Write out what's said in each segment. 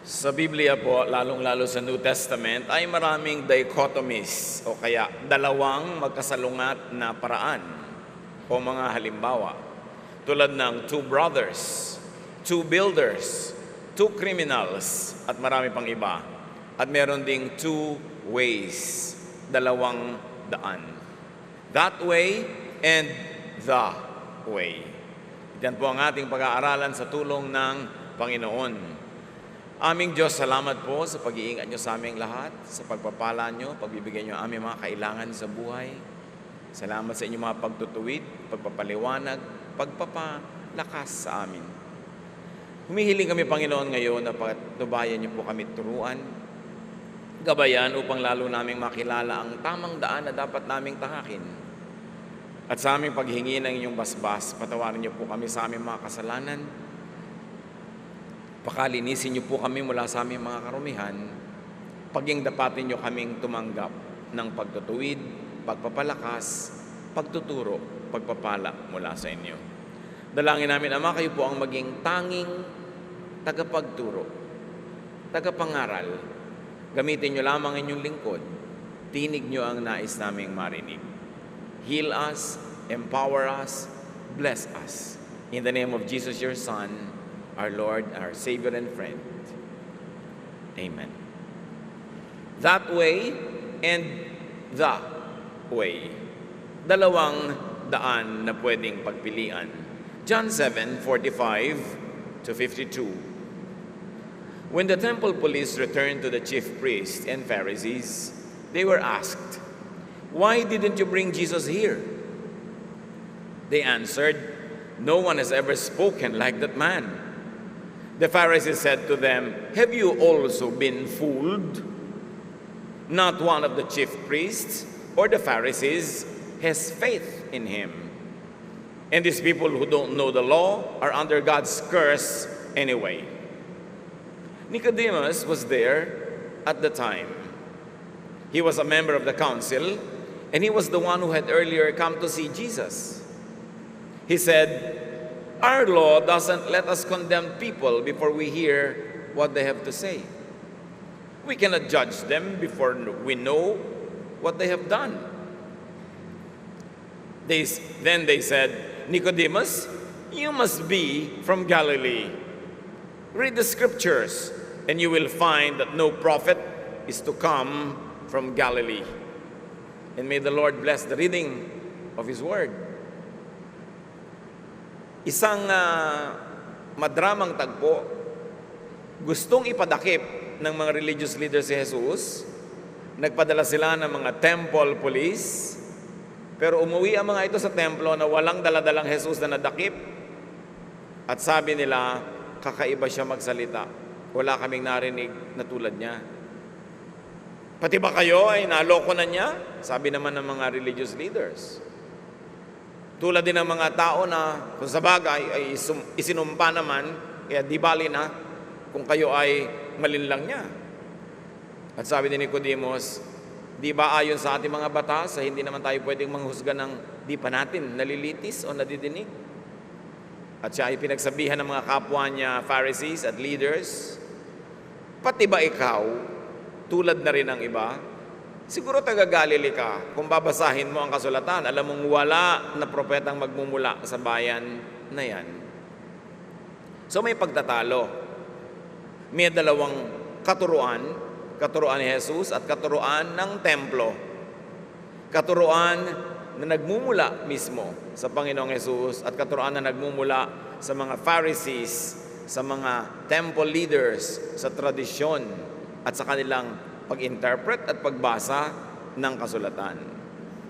Sa Biblia po, lalong-lalo sa New Testament, ay maraming dichotomies o kaya dalawang magkasalungat na paraan o mga halimbawa. Tulad ng two brothers, two builders, two criminals, at marami pang iba. At meron ding two ways, dalawang daan. That way and the way. Yan po ang ating pag-aaralan sa tulong ng Panginoon. Aming Diyos, salamat po sa pag-iingat nyo sa aming lahat, sa pagpapala nyo, pagbibigay nyo aming mga kailangan sa buhay. Salamat sa inyong mga pagtutuwid, pagpapaliwanag, pagpapalakas sa amin. Humihiling kami, Panginoon, ngayon na patnubayan nyo po kami turuan, gabayan upang lalo naming makilala ang tamang daan na dapat naming tahakin. At sa aming paghingi ng inyong basbas, patawarin nyo po kami sa aming mga kasalanan. Pakalinisin niyo po kami mula sa aming mga karumihan, paging dapatin niyo kaming tumanggap ng pagtutuwid, pagpapalakas, pagtuturo, pagpapala mula sa inyo. Dalangin namin, Ama, kayo po ang maging tanging tagapagturo, tagapangaral. Gamitin niyo lamang inyong lingkod. Tinig niyo ang nais naming marinig. Heal us, empower us, bless us. In the name of Jesus, your Son, our Lord, our Savior and friend. Amen. That way and the way. Dalawang daan na pwedeng pagpilian. John 7:45 to 52. When the temple police returned to the chief priests and Pharisees, they were asked, "Why didn't you bring Jesus here?" They answered, "No one has ever spoken like that man." The Pharisees said to them, "Have you also been fooled? Not one of the chief priests or the Pharisees has faith in him. And these people who don't know the law are under God's curse anyway." Nicodemus was there at the time. He was a member of the council, and he was the one who had earlier come to see Jesus. He said, "Our law doesn't let us condemn people before we hear what they have to say. We cannot judge them before we know what they have done." Then they said, "Nicodemus, you must be from Galilee. Read the scriptures, and you will find that no prophet is to come from Galilee." And may the Lord bless the reading of His word. Isang madramang tagpo, gustong ipadakip ng mga religious leaders si Jesus. Nagpadala sila ng mga temple police, pero umuwi ang mga ito sa templo na walang daladalang Jesus na nadakip. At sabi nila, kakaiba siya magsalita. Wala kaming narinig na tulad niya. Pati ba kayo ay naloko na niya? Sabi naman ng mga religious leaders. Tulad din ng mga tao na kung sa bagay ay isinumpa naman, kaya di bali na kung kayo ay malinlang niya. At sabi ni Nicodemus, di ba ayon sa ating mga batas, hindi naman tayo pwedeng manghusga ng di pa natin nalilitis o nadidinig? At siya ay pinagsabihan ng mga kapwa niya, Pharisees at leaders, "Pati ba ikaw, tulad na rin ang iba? Siguro taga-Galilee ka, kung babasahin mo ang kasulatan, alam mong wala na propetang magmumula sa bayan na yan." So may pagtatalo. May dalawang katuruan ni Jesus at katuruan ng templo. Katuruan na nagmumula mismo sa Panginoong Jesus at katuruan na nagmumula sa mga Pharisees, sa mga temple leaders, sa tradisyon at sa kanilang pag-interpret at pagbasa ng kasulatan.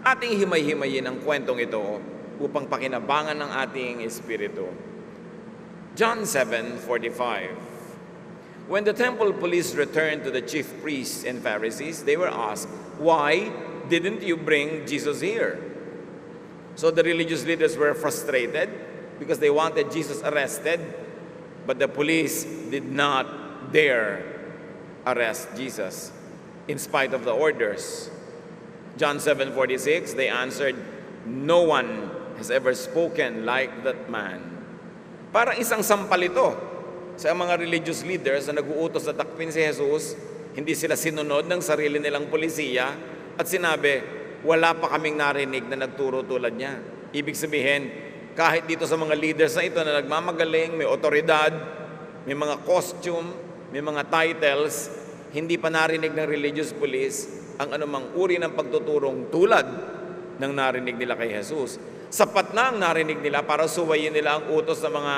Ating himay-himayin ang kwentong ito upang pakinabangan ng ating espiritu. John 7:45. When the temple police returned to the chief priests and Pharisees, they were asked, "Why didn't you bring Jesus here?" So the religious leaders were frustrated because they wanted Jesus arrested, but the police did not dare arrest Jesus in spite of the orders. John 7:46, they answered, "No one has ever spoken like that man." Parang isang sampal ito sa mga religious leaders na nag-uutos na takpin si Jesus, hindi sila sinunod ng sarili nilang polisiya at sinabi, wala pa kaming narinig na nagturo tulad niya. Ibig sabihin, kahit dito sa mga leaders na ito na nagmamagaling, may otoridad, may mga costume, may mga titles, hindi pa narinig ng religious police ang anumang uri ng pagtuturong tulad ng narinig nila kay Jesus. Sapat na ang narinig nila para suwayin nila ang utos ng mga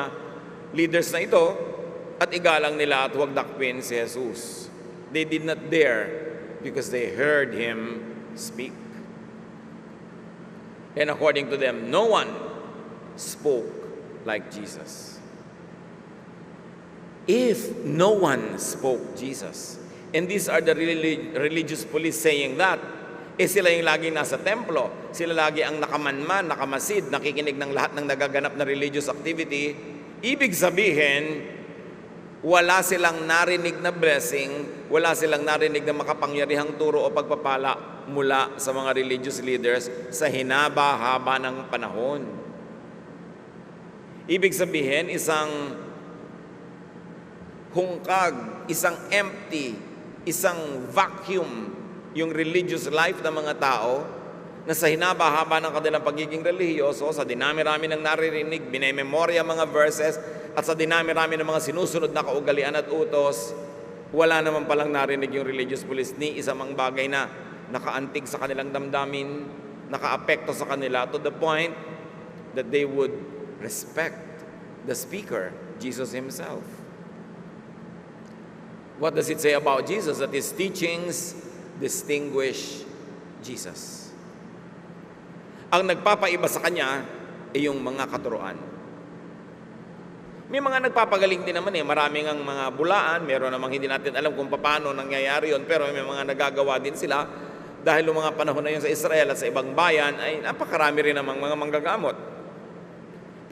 leaders na ito at igalang nila at huwag dakpin si Jesus. They did not dare because they heard him speak. And according to them, no one spoke like Jesus. If no one spoke Jesus, and these are the religious police saying that, sila yung laging nasa templo, sila lagi ang nakamanman, nakamasid, nakikinig ng lahat ng nagaganap na religious activity, ibig sabihin, wala silang narinig na blessing, wala silang narinig na makapangyarihang turo o pagpapala mula sa mga religious leaders sa hinaba-haba ng panahon. Ibig sabihin, isang hungkag, isang empty, isang vacuum yung religious life ng mga tao na sa hinaba-haba ng kanilang pagiging relihiyoso, sa dinami-rami ng naririnig, binememorya mga verses, at sa dinami-rami ng mga sinusunod na kaugalian at utos, wala naman palang narinig yung religious police ni isang mang bagay na nakaantig sa kanilang damdamin, nakaapekto sa kanila to the point that they would respect the speaker, Jesus himself. What does it say about Jesus? That his teachings distinguish Jesus. Ang nagpapaiba sa kanya ay yung mga katuruan. May mga nagpapagaling din naman maraming ang mga bulaan, meron namang hindi natin alam kung paano nangyayari yun, pero may mga nagagawa din sila dahil yung mga panahon na yun sa Israel at sa ibang bayan ay napakarami rin namang mga manggagamot.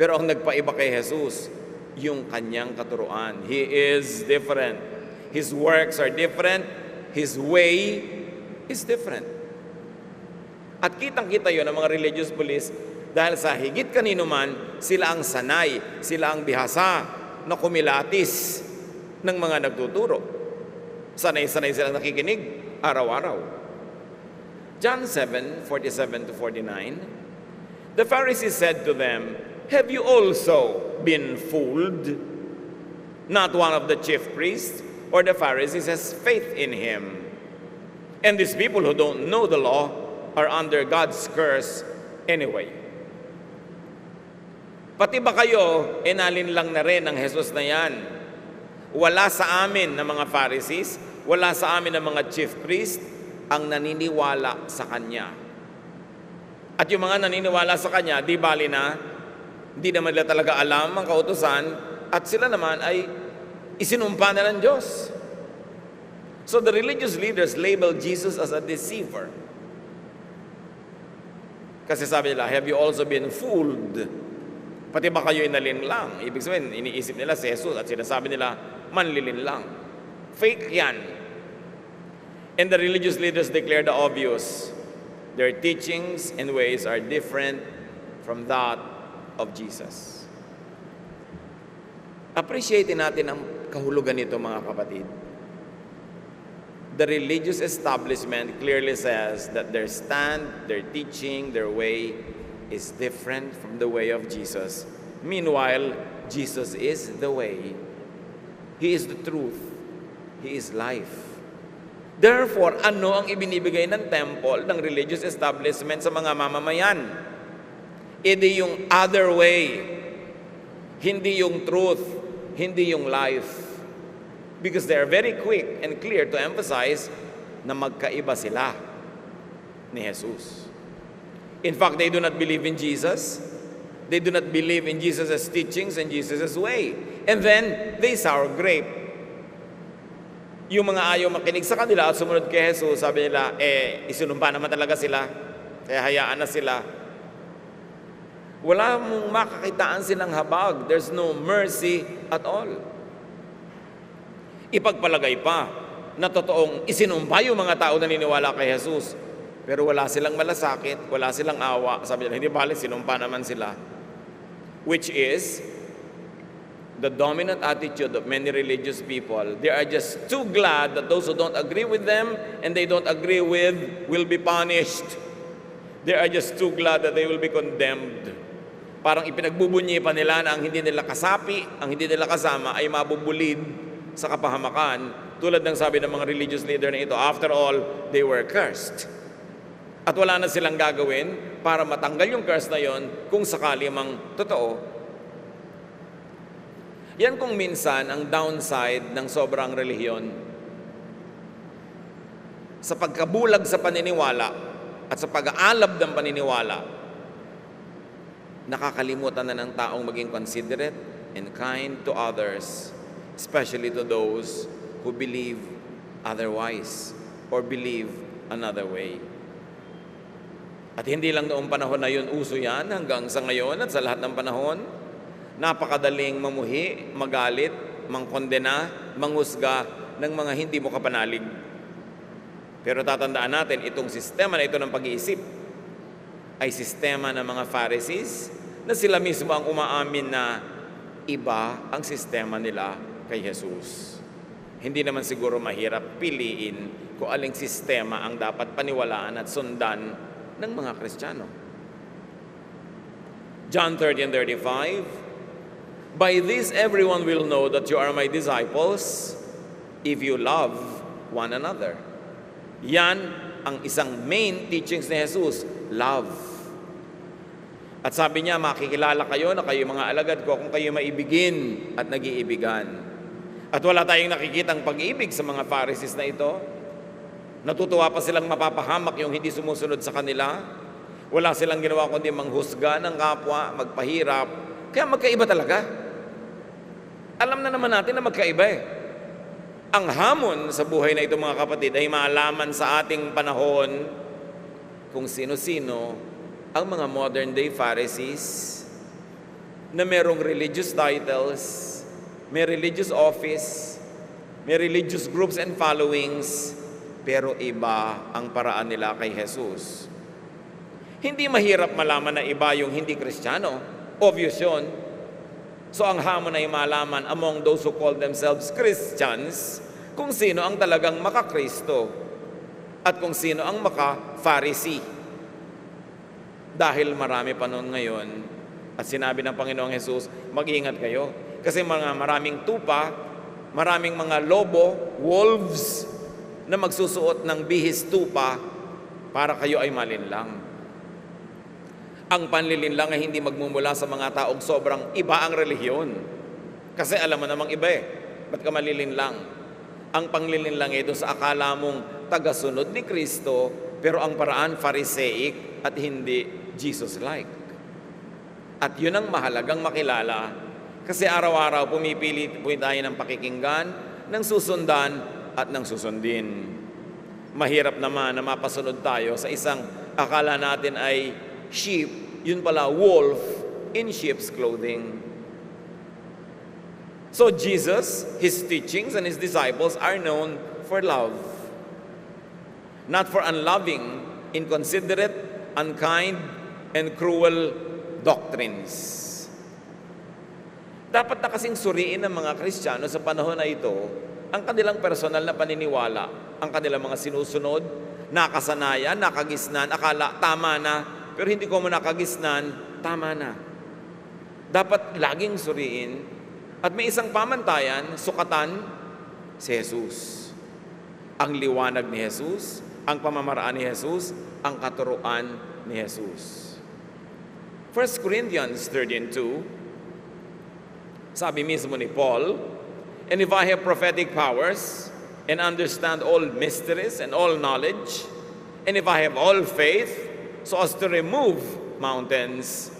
Pero ang nagpaiba kay Jesus, yung kanyang katuruan. He is different. His works are different. His way is different. At kitang-kita yun ng mga religious police dahil sa higit kanino man, sila ang sanay, sila ang bihasa na kumilatis ng mga nagtuturo. Sanay-sanay silang nakikinig araw-araw. John 7:47-49, the Pharisees said to them, "Have you also been fooled? Not one of the chief priests or the Pharisees has faith in him. And these people who don't know the law are under God's curse anyway." Pati ba kayo, inalin lang na rin ng Jesus na yan? Wala sa amin ng mga Pharisees, wala sa amin ng mga chief priest ang naniniwala sa Kanya. At yung mga naniniwala sa Kanya, di bali na, hindi naman nila talaga alam ang kautusan, at sila naman ay isinumpa na ng Diyos. So the religious leaders labeled Jesus as a deceiver. Kasi sabi nila, "Have you also been fooled?" Pati ba kayo inalin lang? Ibig sabihin, iniisip nila si Jesus at sinasabi nila, manlilin lang. Fake yan. And the religious leaders declare the obvious. Their teachings and ways are different from that of Jesus. Appreciate natin ang kahulugan nito, mga kapatid. The religious establishment clearly says that their stand, their teaching, their way is different from the way of Jesus. Meanwhile, Jesus is the way. He is the truth. He is life. Therefore, ano ang ibinibigay ng temple, ng religious establishment sa mga mamamayan? Hindi yung other way. Hindi yung truth. Hindi yung life. Because they are very quick and clear to emphasize na magkaiba sila ni Jesus. In fact, they do not believe in Jesus. They do not believe in Jesus' teachings and Jesus' way. And then, they sour grape. Yung mga ayaw makinig sa kanila at sumunod kay Jesus, sabi nila, isinumpa naman talaga sila. Kaya hayaan na sila. Wala mong makakitaan silang habag. There's no mercy at all. Ipagpalagay pa na totoong isinumpa yung mga tao na niniwala kay Jesus. Pero wala silang malasakit, wala silang awa. Sabi nila, hindi bali, sinumpa naman sila. Which is, the dominant attitude of many religious people. They are just too glad that those who don't agree with them and they don't agree with will be punished. They are just too glad that they will be condemned. Parang ipinagbubunyi pa nila na ang hindi nila kasapi, ang hindi nila kasama ay mabubulid sa kapahamakan. Tulad ng sabi ng mga religious leader na ito, after all, they were cursed. At wala na silang gagawin para matanggal yung curse na yon kung sakali mang totoo. Yan kung minsan ang downside ng sobrang relihiyon. Sa pagkabulag sa paniniwala at sa pag-aalab ng paniniwala, nakakalimutan na ng taong maging considerate and kind to others, especially to those who believe otherwise or believe another way. At hindi lang noong panahon na yun uso yan, hanggang sa ngayon at sa lahat ng panahon, napakadaling mamuhi, magalit, mangkondena, manghusga ng mga hindi mo kapanalig. Pero tatandaan natin, itong sistema na ito ng pag-iisip ay sistema ng mga Pharisees na sila mismo ang umaamin na iba ang sistema nila kay Jesus. Hindi naman siguro mahirap piliin kung aling sistema ang dapat paniwalaan at sundan ng mga Kristiyano. John 30:35, "By this everyone will know that you are my disciples if you love one another." Yan ang isang main teachings ni Jesus, love. At sabi niya, makikilala kayo na kayo mga alagad ko kung kayo maibigin at nag-iibigan. At wala tayong nakikitang pag-ibig sa mga Pharisees na ito. Natutuwa pa silang mapapahamak yung hindi sumusunod sa kanila. Wala silang ginawa kundi manghusga ng kapwa, magpahirap. Kaya magkaiba talaga. Alam na naman natin na magkaiba eh. Ang hamon sa buhay na ito mga kapatid ay maalaman sa ating panahon kung sino-sino ang mga modern day Pharisees na merong religious titles, may religious office, may religious groups and followings, pero iba ang paraan nila kay Jesus. Hindi mahirap malaman na iba yung hindi Kristiyano. Obvious yun. So ang hamon ay malaman among those who call themselves Christians kung sino ang talagang maka-Kristo at kung sino ang maka-Pharisee. Dahil marami pa noon ngayon at sinabi ng Panginoong Jesus, mag-ingat kayo. Kasi maraming tupa, maraming mga lobo, wolves, na magsusuot ng bihis tupa para kayo ay malinlang. Ang panlilinlang ay hindi magmumula sa mga taong sobrang iba ang relihiyon. Kasi alam mo namang iba eh. Ba't ka malilinlang? Ang panglilinlang ito sa akala mong tagasunod ni Kristo, pero ang paraan Pharisaic at hindi Jesus-like. At yun ang mahalagang makilala. Kasi araw-araw pumipili tayo ng pakikinggan, ng susundan at ng susundin. Mahirap naman na mapasunod tayo sa isang akala natin ay sheep, yun pala wolf in sheep's clothing. So Jesus, His teachings, and His disciples are known for love. Not for unloving, inconsiderate, unkind, and cruel doctrines. Dapat na kasing suriin ng mga Kristiyano sa panahon na ito ang kanilang personal na paniniwala, ang kanilang mga sinusunod, nakasanayan, nakagisnan, akala tama na, pero hindi ko mo nakagisnan, tama na. Dapat laging suriin. At may isang pamantayan, sukatan, si Jesus. Ang liwanag ni Jesus, ang pamamaraan ni Jesus, ang katuruan ni Jesus. 1 Corinthians 13:2, sabi mismo ni Paul, "And if I have prophetic powers, and understand all mysteries and all knowledge, and if I have all faith, so as to remove mountains,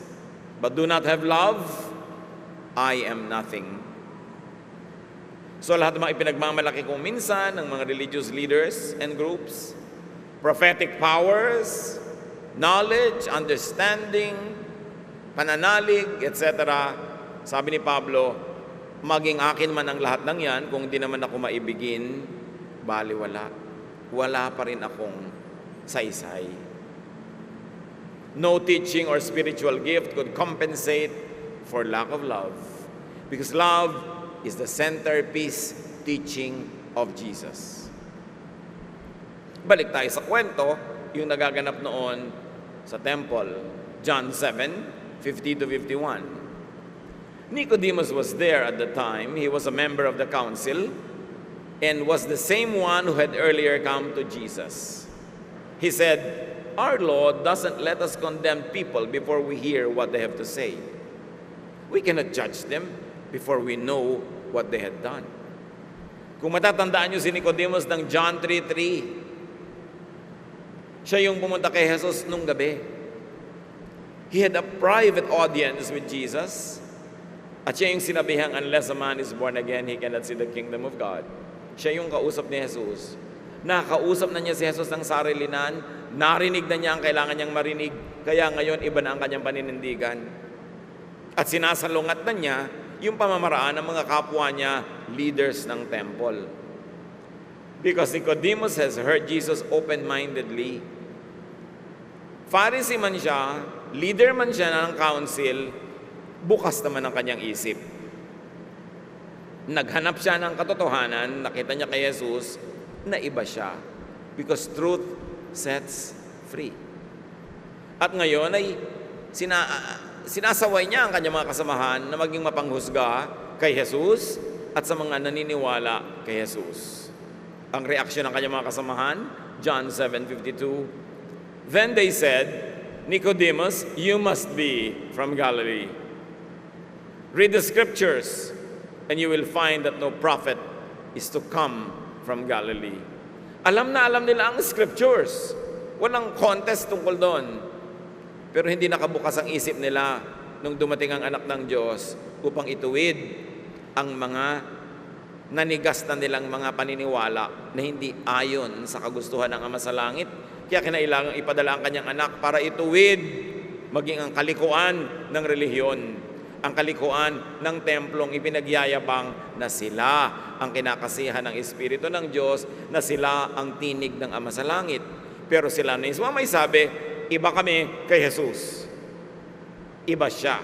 but do not have love, I am nothing." So lahat ng mga ipinagmamalaki kong minsan ng mga religious leaders and groups, prophetic powers, knowledge, understanding, pananalig, etc. Sabi ni Pablo, maging akin man ang lahat ng yan, kung di naman ako maibigin, baliwala. Wala pa rin akong saysay. No teaching or spiritual gift could compensate for lack of love. Because love is the centerpiece teaching of Jesus. Balik tayo sa kwento, yung nagaganap noon sa temple. John 7:50 to 51. Nicodemus was there at the time. He was a member of the council and was the same one who had earlier come to Jesus. He said, "Our law doesn't let us condemn people before we hear what they have to say. We cannot judge them before we know what they had done." Kung matatandaan nyo si Nicodemus ng John 3:3, siya yung pumunta kay Jesus nung gabi. He had a private audience with Jesus. At siya yung sinabihang, unless a man is born again, he cannot see the kingdom of God. Siya yung kausap ni Jesus. Nakausap na niya si Jesus ng sarilinan, narinig na niya ang kailangan niyang marinig, kaya ngayon iba na ang kanyang paninindigan. At sinasalungat na niya yung pamamaraan ng mga kapwa niya, leaders ng temple. Because Nicodemus has heard Jesus open-mindedly. Pharisee man siya, leader man siya ng council, bukas naman ang kanyang isip. Naghanap siya ng katotohanan, nakita niya kay Jesus na iba siya. Because truth sets free. At ngayon ay sinasaway niya ang kanyang mga kasamahan na maging mapanghusga kay Jesus at sa mga naniniwala kay Jesus. Ang reaksyon ng kanyang mga kasamahan, John 7:52, "Then they said, 'Nicodemus, you must be from Galilee. Read the scriptures, and you will find that no prophet is to come from Galilee.'" Alam na alam nila ang scriptures. Walang contest tungkol doon. Pero hindi nakabukas ang isip nila nung dumating ang anak ng Diyos upang ituwid ang mga nanigas na nilang mga paniniwala na hindi ayon sa kagustuhan ng Ama sa Langit. Kaya kinailangang ipadala ang kanyang anak para ituwid maging ang kalikuan ng relihiyon. Ang kalikuan ng templong ipinagyayabang na sila ang kinakasihan ng Espiritu ng Diyos, na sila ang tinig ng Ama sa Langit. Pero sila na yung may sabi, iba kami kay Jesus. Iba siya.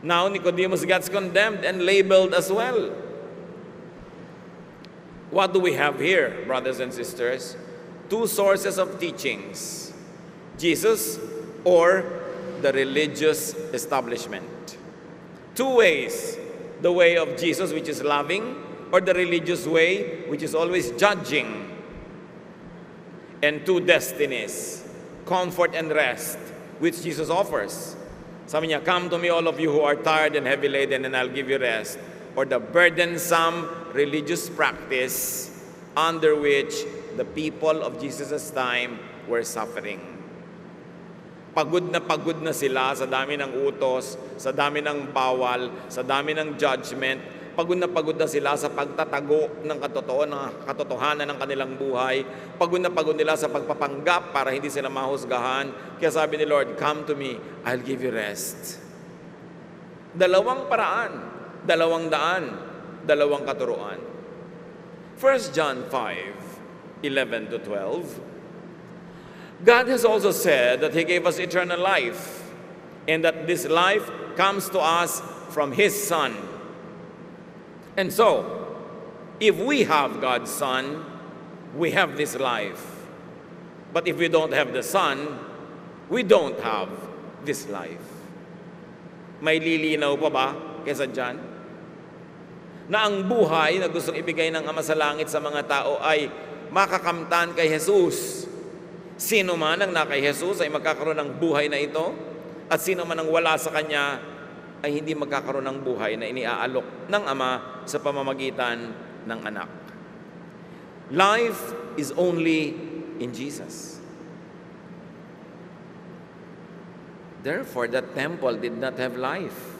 Now Nicodemus gets condemned and labeled as well. What do we have here, brothers and sisters? Two sources of teachings: Jesus or the religious establishment. Two ways: the way of Jesus, which is loving, or the religious way, which is always judging. And two destinies: comfort and rest, which Jesus offers. Sabi niya, "Come to me, all of you who are tired and heavy laden, and I'll give you rest." Or the burdensome religious practice under which the people of Jesus' time were suffering. Pagod na sila sa dami ng utos, sa dami ng bawal, sa dami ng judgment. Pagod na sila sa pagtatago ng katotohanan ng kanilang buhay. Pagod nila sa pagpapanggap para hindi sila mahusgahan. Kaya sabi ni Lord, "Come to me, I'll give you rest." Dalawang paraan, dalawang daan, dalawang katuruan. 1 John 5:11 to 12. God has also said that He gave us eternal life, and that this life comes to us from His Son. And so, if we have God's Son, we have this life. But if we don't have the Son, we don't have this life. May lilinaw pa ba kaysa dyan? Na ang buhay na gustong ibigay ng Ama sa Langit sa mga tao ay makakamtan kay Jesus. Sino man ang na kay Jesus ay magkakaroon ng buhay na ito, at sino man ang wala sa Kanya ay hindi magkakaroon ng buhay na iniaalok ng Ama sa pamamagitan ng anak. Life is only in Jesus. Therefore, the temple did not have life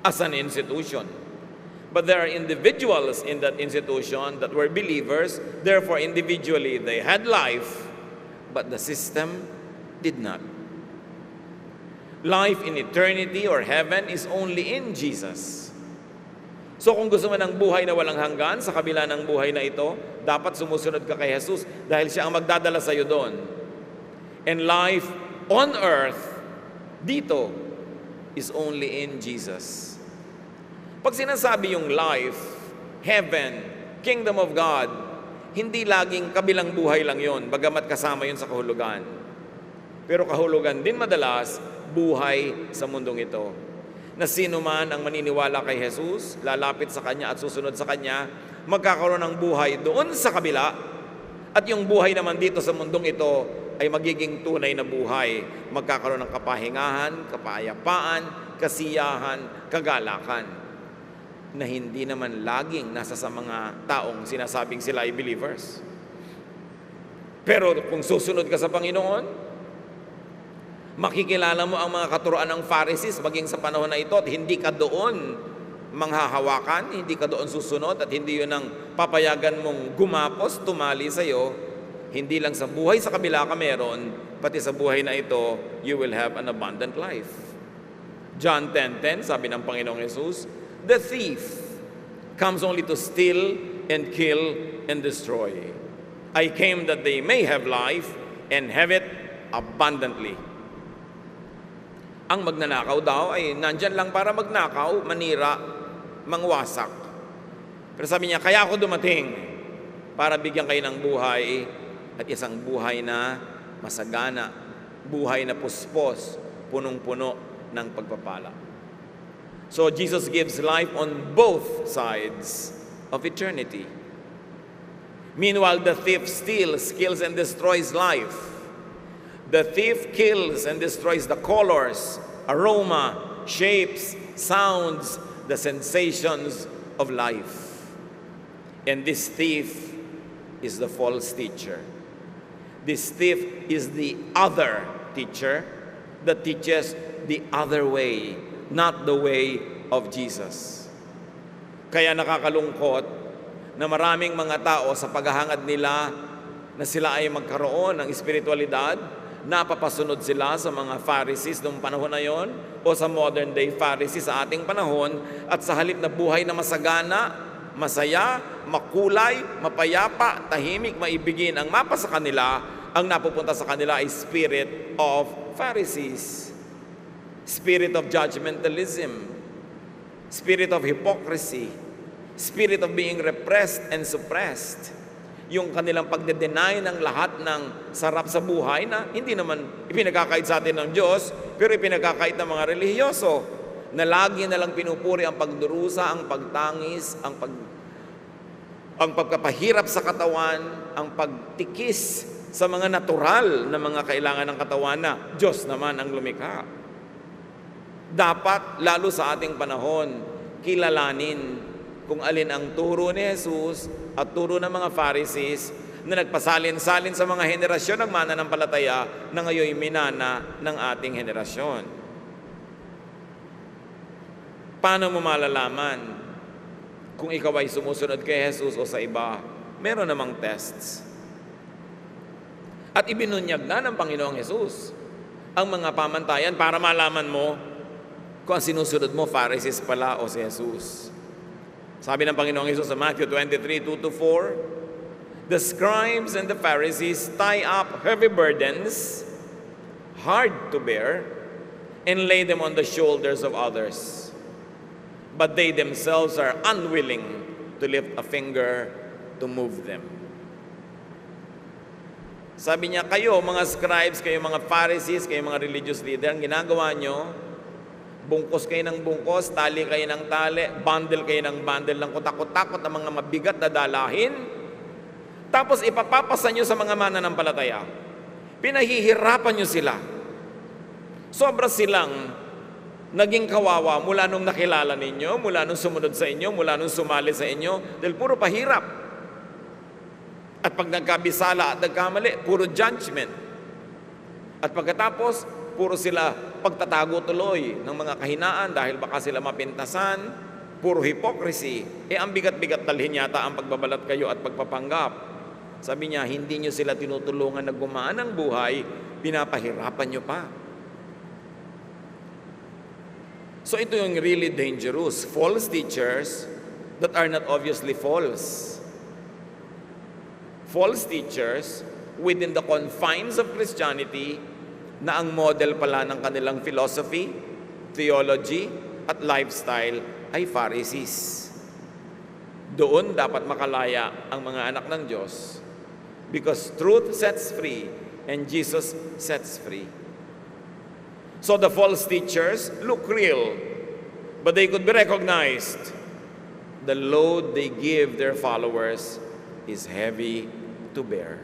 as an institution. But there are individuals in that institution that were believers. Therefore, individually, they had life, but the system did not. Life in eternity or heaven is only in Jesus. So kung gusto mo ng buhay na walang hanggan sa kabila ng buhay na ito, dapat sumusunod ka kay Jesus dahil siya ang magdadala sa iyo doon. And life on earth, dito, is only in Jesus. Pag sinasabi yung life, heaven, kingdom of God, hindi laging kabilang buhay lang yon, bagamat kasama yon sa kahulugan. Pero kahulugan din madalas, buhay sa mundong ito. Na sino man ang maniniwala kay Jesus, lalapit sa Kanya at susunod sa Kanya, magkakaroon ng buhay doon sa kabila, at yung buhay naman dito sa mundong ito ay magiging tunay na buhay. Magkakaroon ng kapahingahan, kapayapaan, kasiyahan, kagalakan, na hindi naman laging nasa sa mga taong sinasabing sila ay believers. Pero kung susunod ka sa Panginoon, makikilala mo ang mga katuruan ng Pharisees maging sa panahon na ito, at hindi ka doon manghahawakan, hindi ka doon susunod, at hindi yun ang papayagan mong gumapos, tumali sa'yo. Hindi lang sa buhay sa kabila ka meron, pati sa buhay na ito, you will have an abundant life. John 10:10, sabi ng Panginoong Jesus, the thief comes only to steal and kill and destroy. I came that they may have life and have it abundantly. Ang magnanakaw daw ay nandyan lang para magnakaw, manira, mangwasak. Pero sabi niya, kaya ako dumating para bigyan kayo ng buhay, at isang buhay na masagana, buhay na puspos, punong-puno ng pagpapala. So Jesus gives life on both sides of eternity. Meanwhile, the thief steals, kills, and destroys life. The thief kills and destroys the colors, aroma, shapes, sounds, the sensations of life. And this thief is the false teacher. This thief is the other teacher that teaches the other way, not the way of Jesus. Kaya nakakalungkot na maraming mga tao sa paghahangad nila na sila ay magkaroon ng espiritualidad, napapasunod sila sa mga Pharisees noong panahon na yon o sa modern day Pharisees sa ating panahon, at sa halip na buhay na masagana, masaya, makulay, mapayapa, tahimik, maibigin ang mapa sa kanila, ang napupunta sa kanila ay spirit of Pharisees, spirit of judgmentalism, spirit of hypocrisy, spirit of being repressed and suppressed. Yung kanilang pagde-deny ng lahat ng sarap sa buhay na hindi naman ipinagkakait sa atin ng Diyos, pero ipinagkakait ng mga relihiyoso na lagi na lang pinupuri ang pagdurusa, ang pagtangis, ang pagpapahirap sa katawan, ang pagtikis sa mga natural na mga kailangan ng katawan na Diyos naman ang lumikha. Dapat, lalo sa ating panahon, kilalanin kung alin ang turo ni Jesus at turo ng mga Pharisees na nagpasalin-salin sa mga henerasyon ng mananampalataya na ngayon minana ng ating henerasyon. Paano mo malalaman kung ikaw ay sumusunod kay Jesus o sa iba? Meron namang tests. At ibinunyag na ng Panginoong Jesus ang mga pamantayan para malaman mo kung ang sinusunod mo, Pharisees pala o si Jesus. Sabi ng Panginoong Jesus sa Matthew 23:2-4, the scribes and the Pharisees tie up heavy burdens, hard to bear, and lay them on the shoulders of others. But they themselves are unwilling to lift a finger to move them. Sabi niya, kayo mga scribes, kayo mga Pharisees, kayo mga religious leader, ang ginagawa nyo, bungkos kayo ng bungkos, tali kayo ng tali, bundle kayo ng bundle ng kutakot-takot na mga mabigat na dalahin, tapos ipapapasa nyo sa mga mananampalataya. Pinahihirapan nyo sila. Sobra silang naging kawawa mula nung nakilala ninyo, mula nung sumunod sa inyo, mula nung sumali sa inyo, dahil puro pahirap. At pag nagkabisala at nagkamali, puro judgment. At pagkatapos, puro sila pagtatago tuloy ng mga kahinaan dahil baka sila mapintasan, puro hypocrisy. Ang bigat-bigat dalhin yata ang pagbabalat kayo at pagpapanggap. Sabi niya, hindi nyo sila tinutulungan na gumaan ang buhay, pinapahirapan nyo pa. So ito yung really dangerous. False teachers that are not obviously false. False teachers within the confines of Christianity na ang model pala ng kanilang philosophy, theology, at lifestyle ay Pharisees. Doon dapat makalaya ang mga anak ng Diyos because truth sets free and Jesus sets free. So the false teachers look real, but they could be recognized. The load they give their followers is heavy to bear.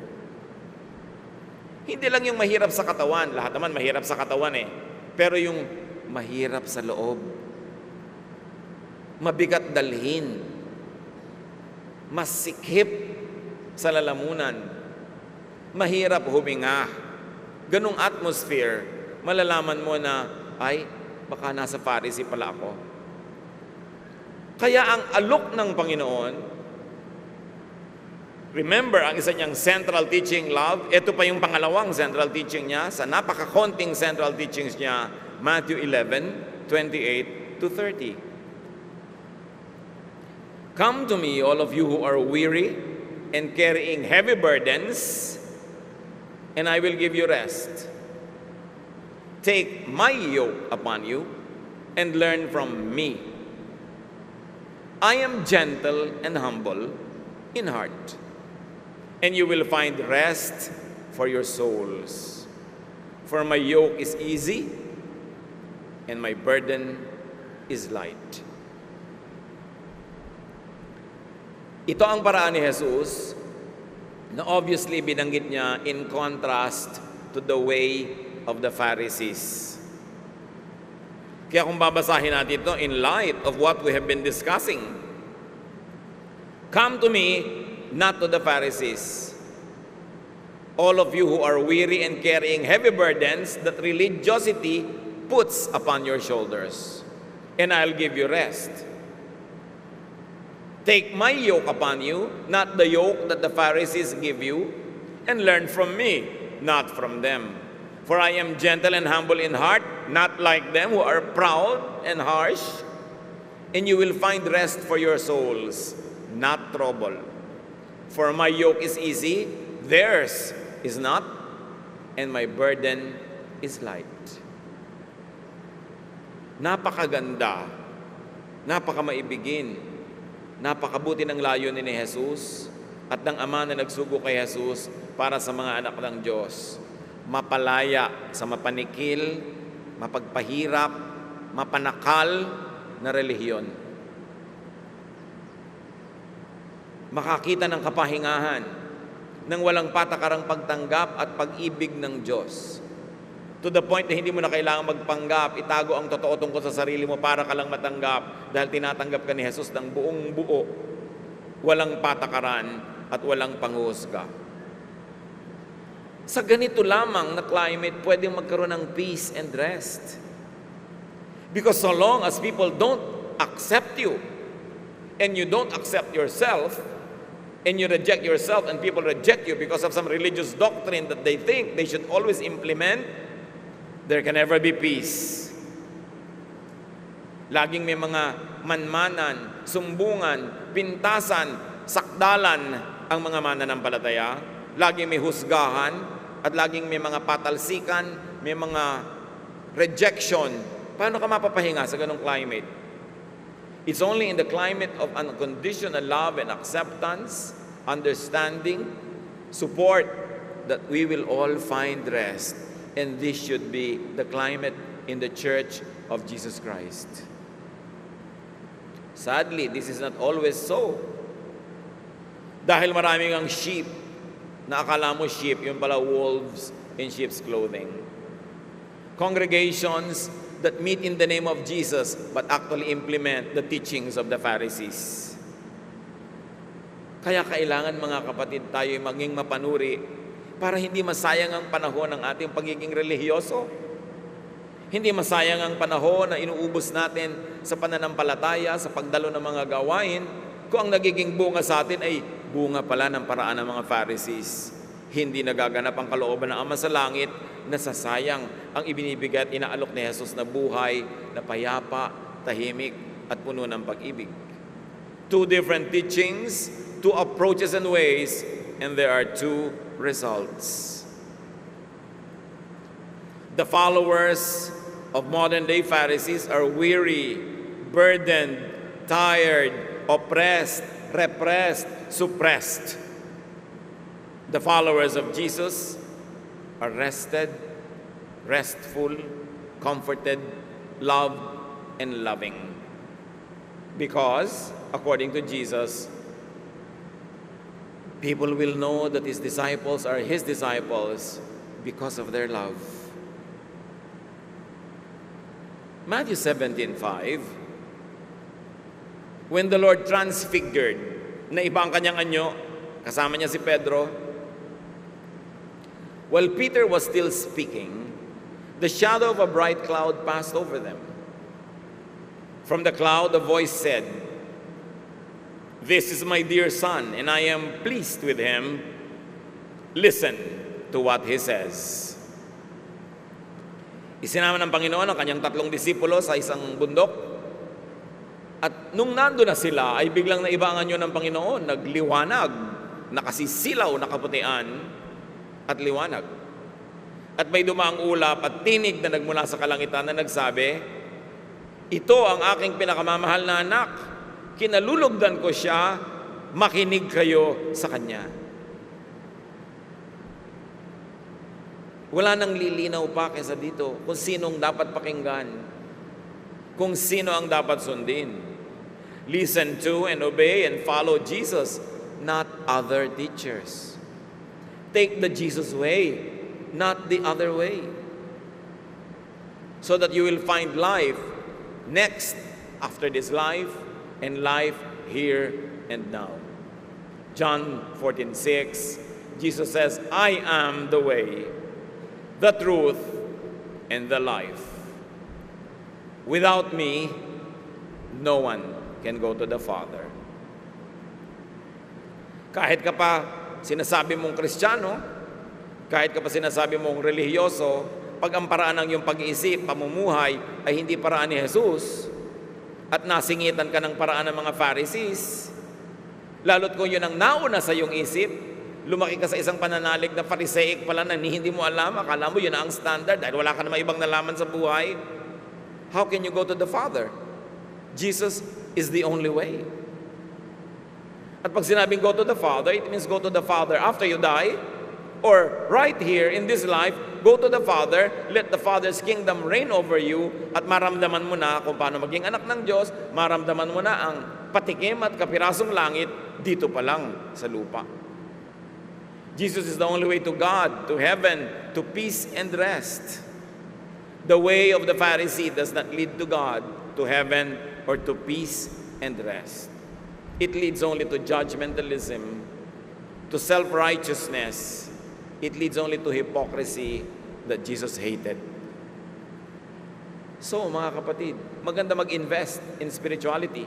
Hindi lang yung mahirap sa katawan, lahat naman mahirap sa katawan pero yung mahirap sa loob, mabigat dalhin, masikip sa lalamunan, mahirap huminga. Ganong atmosphere, malalaman mo na, ay, baka nasa Pharisee pala ako. Kaya ang alok ng Panginoon, remember, ang isa niyang central teaching, love, ito pa yung pangalawang central teaching niya, sa napakakonting central teachings niya, Matthew 11:28 to 30. Come to me, all of you who are weary and carrying heavy burdens, and I will give you rest. Take my yoke upon you and learn from me. I am gentle and humble in heart, and you will find rest for your souls. For my yoke is easy, and my burden is light. Ito ang paraan ni Jesus na obviously binanggit niya in contrast to the way of the Pharisees. Kaya kung babasahin natin ito in light of what we have been discussing, come to me, not to the Pharisees. All of you who are weary and carrying heavy burdens that religiosity puts upon your shoulders, and I'll give you rest. Take my yoke upon you, not the yoke that the Pharisees give you, and learn from me, not from them. For I am gentle and humble in heart, not like them who are proud and harsh, and you will find rest for your souls, not trouble. For my yoke is easy, theirs is not, and my burden is light. Napakaganda, napakamaibigin, napakabuti ng layunin ni Jesus at ng Ama na nagsugo kay Jesus para sa mga anak ng Diyos. Mapalaya sa mapanikil, mapagpahirap, mapanakal na relihiyon. Makakita ng kapahingahan ng walang patakarang pagtanggap at pag-ibig ng Diyos. To the point na hindi mo na kailangan magpanggap, itago ang totoo tungkol sa sarili mo para ka lang matanggap dahil tinatanggap ka ni Jesus ng buong buo. Walang patakaran at walang panghuhusga. Sa ganito lamang na climate, pwedeng magkaroon ng peace and rest. Because so long as people don't accept you, and you don't accept yourself, and you reject yourself, and people reject you because of some religious doctrine that they think they should always implement, there can never be peace. Laging may mga manmanan, sumbungan, pintasan, sakdalan ang mga mananampalataya. Laging may husgahan at laging may mga patalsikan, may mga rejection. Paano ka mapapahinga sa ganong climate? It's only in the climate of unconditional love and acceptance, understanding, support, that we will all find rest. And this should be the climate in the Church of Jesus Christ. Sadly, this is not always so. Dahil maraming ang sheep, na akala mo sheep, yun pala wolves in sheep's clothing. Congregations that meet in the name of Jesus but actually implement the teachings of the Pharisees. Kaya kailangan mga kapatid tayo maging mapanuri para hindi masayang ang panahon ng ating pagiging relihiyoso. Hindi masayang ang panahon na inuubos natin sa pananampalataya, sa pagdalo ng mga gawain, kung ang nagiging bunga sa atin ay bunga pala ng paraan ng mga Pharisees. Hindi nagaganap ang kalooban ng Ama sa langit, nasasayang ang ibinibigay at inaalok ni Jesus na buhay na payapa, tahimik at puno ng pag-ibig. Two different teachings, two approaches and ways, and there are two results. The followers of modern-day Pharisees are weary, burdened, tired, oppressed, repressed, suppressed. The followers of Jesus are rested, restful, comforted, loved, and loving. Because, according to Jesus, people will know that His disciples are His disciples because of their love. Matthew 17:5, when the Lord transfigured, na iba ang kanyang anyo, kasama niya si Pedro, while Peter was still speaking, the shadow of a bright cloud passed over them. From the cloud, a voice said, "This is my dear son, and I am pleased with him. Listen to what he says." Isinama ng Panginoon ang kanyang 3 disipulo sa isang bundok. At nung nando na sila, ay biglang naibangan nyo ng Panginoon, nagliwanag, nakasisilaw, nakaputian, at liwanag. At may dumaang ulap at tinig na nagmula sa kalangitan na nagsabi, "Ito ang aking pinakamamahal na anak. Kinalulugdan ko siya, makinig kayo sa kanya." Wala nang lilinaw pa kaysa dito kung sinong dapat pakinggan, kung sino ang dapat sundin. Listen to and obey and follow Jesus, not other teachers. Take the Jesus way, not the other way, so that you will find life next after this life and life here and now. John 14:6, Jesus says, "I am the way, the truth, and the life. Without me, no one can go to the Father." Kahit ka pa sinasabi mong Kristiyano, kahit ka pa sinasabi mong relihiyoso, pag ang paraan ng iyong pag-iisip, pamumuhay ay hindi paraan ni Jesus, at nasingitan ka ng paraan ng mga Pharisees, lalo't kung yun ang nauna sa iyong isip, lumaki ka sa isang pananalig na Pharisaic pala na hindi mo alam, akala mo yun ang standard dahil wala ka namang ibang nalaman sa buhay. How can you go to the Father? Jesus is the only way. At pag sinabing go to the Father, it means go to the Father after you die, or right here in this life, go to the Father, let the Father's kingdom reign over you, at maramdaman mo na kung paano maging anak ng Diyos, maramdaman mo na ang patikim at kapirasong langit dito pa lang sa lupa. Jesus is the only way to God, to heaven, to peace and rest. The way of the Pharisee does not lead to God, to heaven, or to peace and rest. It leads only to judgmentalism, to self-righteousness. It leads only to hypocrisy that Jesus hated. So, mga kapatid, maganda mag-invest in spirituality.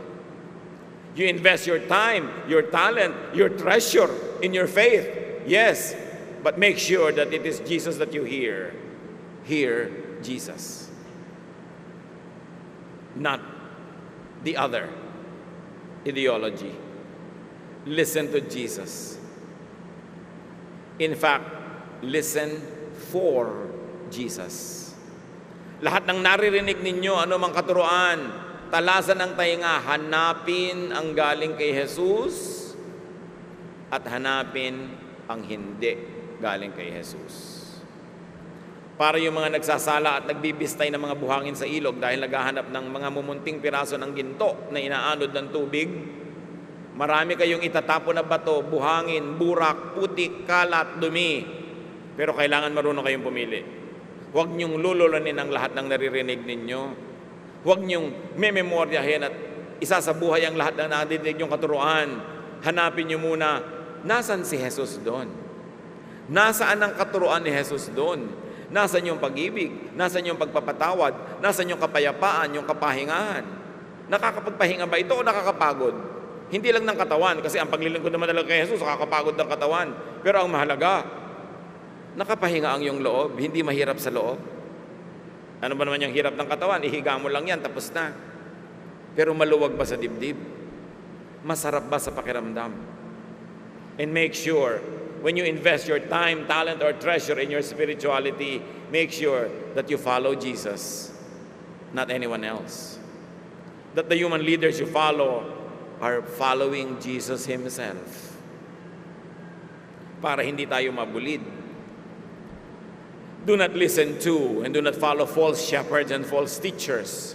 You invest your time, your talent, your treasure in your faith. Yes, but make sure that it is Jesus that you hear. Hear Jesus, not the other ideology. Listen to Jesus. In fact, listen for Jesus. Lahat ng naririnig ninyo, ano mang katuruan, talasan ng tainga, hanapin ang galing kay Jesus at hanapin ang hindi galing kay Jesus. Para yung mga nagsasala at nagbibistay ng mga buhangin sa ilog dahil naghahanap ng mga mumunting piraso ng ginto na inaanod ng tubig, marami kayong itatapon na bato, buhangin, burak, putik, kalat, dumi. Pero kailangan marunong kayong pumili. Huwag niyong lululanin ang lahat ng naririnig ninyo. Huwag niyong mememoryahin at isasabuhay ang lahat ng nadidinig niyong katuruan. Hanapin niyo muna, nasan si Jesus doon? Nasaan ang katuruan ni Jesus doon? Nasaan yung pag-ibig? Nasaan yung pagpapatawad? Nasaan yung kapayapaan, yung kapahingahan? Nakakapagpahinga ba ito o nakakapagod? Hindi lang ng katawan, kasi ang paglilingkod naman talaga kay Jesus, nakakapagod ng katawan. Pero ang mahalaga, nakapahinga ang iyong loob, hindi mahirap sa loob. Ano ba naman yung hirap ng katawan? Ihiga mo lang yan, tapos na. Pero maluwag ba sa dibdib? Masarap ba sa pakiramdam? And make sure, when you invest your time, talent, or treasure in your spirituality, make sure that you follow Jesus not anyone else. That the human leaders you follow are following Jesus Himself. Para hindi tayo mabulid. Do not listen to and do not follow false shepherds and false teachers.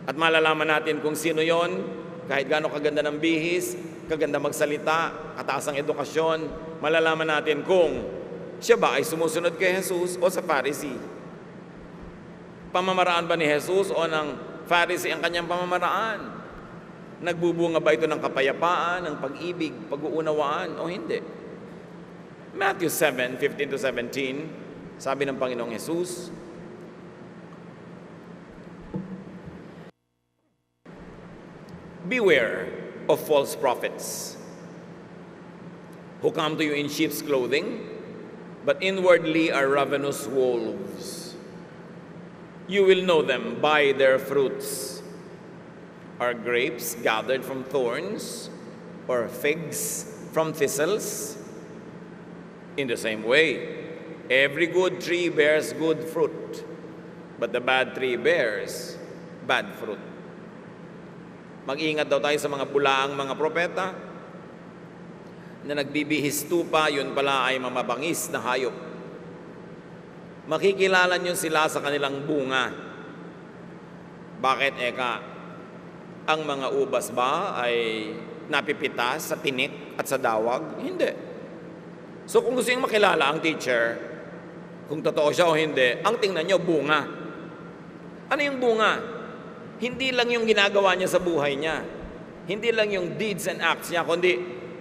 At malalaman natin kung sino yon, kahit gaano kaganda ng bihis, kaganda magsalita, kataas ang edukasyon, malalaman natin kung siya ba ay sumusunod kay Jesus o sa Pharisee. Pamamaraan ba ni Jesus o ng Pharisee ang kanyang pamamaraan? Nagbubunga ba ito ng kapayapaan, ng pag-ibig, pag-uunawaan o hindi? Matthew 7:15-17, sabi ng Panginoong Jesus, beware of false prophets who come to you in sheep's clothing, but inwardly are ravenous wolves. You will know them by their fruits. Are grapes gathered from thorns, or figs from thistles? In the same way, every good tree bears good fruit, but the bad tree bears bad fruit. Mag-ingat daw tayo sa mga bulaang mga propeta na nagbibihis tupa, yun pala ay mamabangis na hayop. Makikilala nyo sila sa kanilang bunga. Bakit, eka? Ang mga ubas ba ay napipitas sa tinik at sa dawag? Hindi. So kung gusto nyo makilala ang teacher, kung totoo siya o hindi, ang tingnan nyo, bunga. Ano yung bunga? Hindi lang yung ginagawa niya sa buhay niya. Hindi lang yung deeds and acts niya, kundi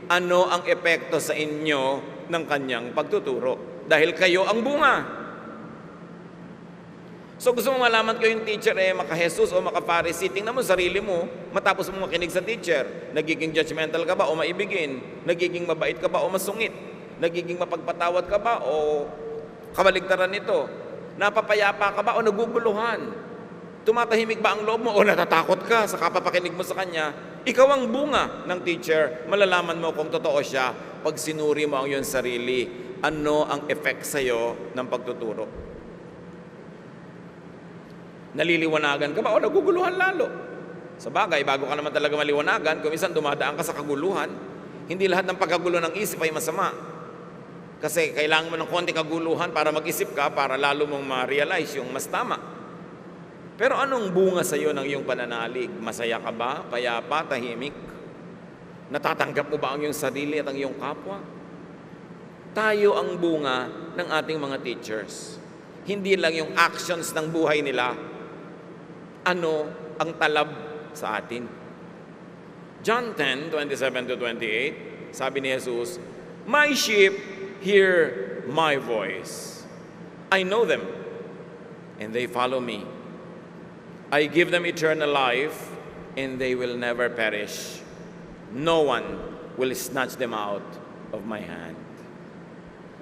ano ang epekto sa inyo ng kanyang pagtuturo. Dahil kayo ang bunga. So gusto mo malaman ko yung teacher maka-Jesus o maka-Pharisee, tingnan mo sarili mo matapos mo makinig sa teacher. Nagiging judgmental ka ba o maibigin? Nagiging mabait ka ba o masungit? Nagiging mapagpatawad ka ba o kabaligtaran nito? Napapayapa ka ba o naguguluhan? Tumatahimik ba ang loob mo o natatakot ka sa kapapakinig mo sa kanya? Ikaw ang bunga ng teacher. Malalaman mo kung totoo siya pag sinuri mo ang iyong sarili. Ano ang effect sa'yo ng pagtuturo? Naliliwanagan ka ba o naguguluhan lalo? Sa bagay, bago ka naman talaga maliwanagan, kung minsan dumadaan ka sa kaguluhan, hindi lahat ng pagkagulo ng isip ay masama. Kasi kailangan mo ng konti kaguluhan para mag-isip ka, para lalo mong ma-realize yung mas tama. Pero anong bunga sa iyo ng iyong pananalig? Masaya ka ba? Payapa? Tahimik? Natatanggap mo ba ang iyong sarili at ang iyong kapwa? Tayo ang bunga ng ating mga teachers. Hindi lang yung actions ng buhay nila. Ano ang talab sa atin? John 10:27-28, sabi ni Jesus, my sheep hear my voice. I know them, and they follow me. I give them eternal life, and they will never perish. No one will snatch them out of my hand.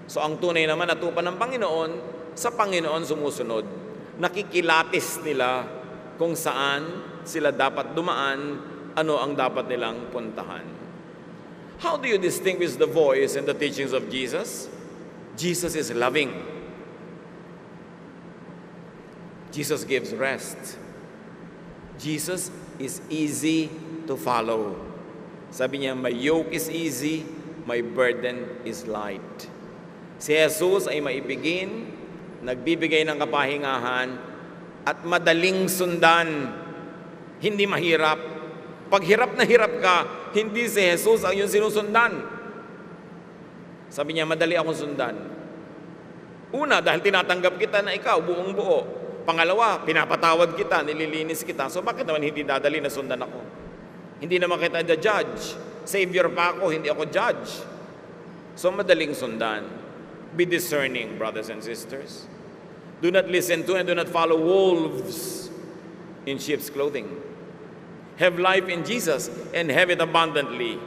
So ang tunay naman na tupa ng Panginoon, sa Panginoon sumusunod. Nakikilatis nila kung saan sila dapat dumaan, ano ang dapat nilang puntahan. How do you distinguish the voice and the teachings of Jesus? Jesus is loving. Jesus gives rest. Jesus is easy to follow. Sabi niya, my yoke is easy, my burden is light. Si Jesus ay maibigin, nagbibigay ng kapahingahan, at madaling sundan. Hindi mahirap. Pag hirap na hirap ka, hindi si Jesus ang iyong sinusundan. Sabi niya, madali akong sundan. Una, dahil tinatanggap kita na ikaw, buong buo. Pangalawa, pinapatawad kita, nililinis kita. So bakit naman hindi dadali na sundan ako? Hindi naman kita judge. Savior pa ako, hindi ako judge. So madaling sundan. Be discerning, brothers and sisters. Do not listen to and do not follow wolves in sheep's clothing. Have life in Jesus and have it abundantly.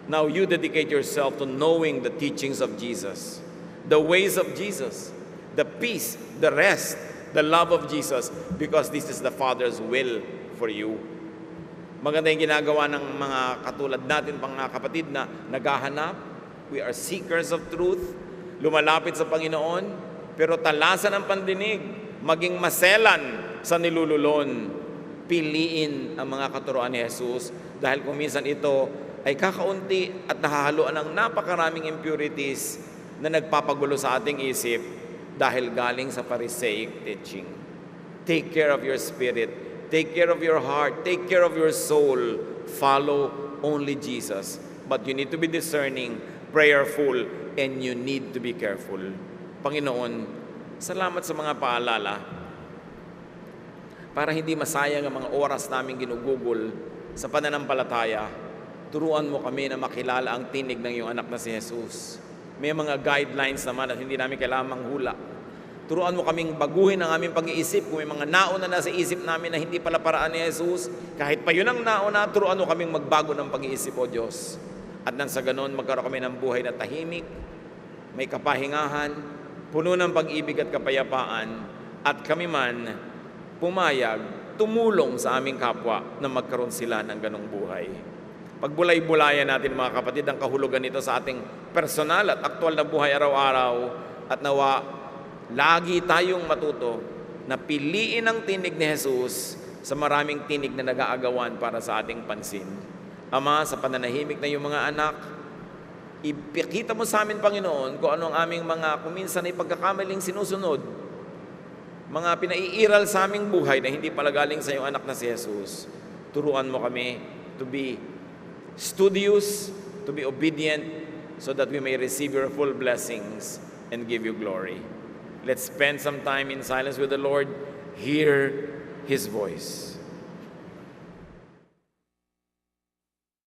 Now you dedicate yourself to knowing the teachings of Jesus, the ways of Jesus, the peace, the rest, the love of Jesus, because this is the Father's will for you. Maganda yung ginagawa ng mga katulad natin, mga kapatid na naghahanap. We are seekers of truth, lumalapit sa Panginoon, pero talasan ang pandinig, maging maselan sa nilululon. Piliin ang mga katuruan ni Jesus dahil kung minsan ito ay kakaunti at nahahaluan ng napakaraming impurities na nagpapagulo sa ating isip dahil galing sa Pharisaic teaching. Take care of your spirit. Take care of your heart. Take care of your soul. Follow only Jesus. But you need to be discerning, prayerful, and you need to be careful. Panginoon, salamat sa mga paalala para hindi masayang ang mga oras namin ginugugol sa pananampalataya. Turuan mo kami na makilala ang tinig ng iyong anak na si Jesus. May mga guidelines naman at hindi namin kailangan manghula. Turuan mo kaming baguhin ang aming pag-iisip. Kung may mga nauna na sa isip namin na hindi pala paraan ni Jesus, kahit pa yun ang nauna, turuan mo kaming magbago ng pag-iisip, O Diyos. At nang sa ganon, magkaroon kami ng buhay na tahimik, may kapahingahan, puno ng pag-ibig at kapayapaan, at kami man pumayag, tumulong sa aming kapwa na magkaroon sila ng ganong buhay. Pagbulay-bulayan natin mga kapatid ang kahulugan nito sa ating personal at aktual na buhay araw-araw at nawa lagi tayong matuto na piliin ang tinig ni Jesus sa maraming tinig na nag-aagawan para sa ating pansin. Ama, sa pananahimik na yung mga anak, ipakita mo sa amin, Panginoon, kung ano ang aming mga kuminsan ay pagkakamaling sinusunod, mga pinaiiral sa aming buhay na hindi pala galing sa iyong anak na si Jesus. Turuan mo kami to be studious, to be obedient, so that we may receive your full blessings and give you glory. Let's spend some time in silence with the Lord. Hear His voice.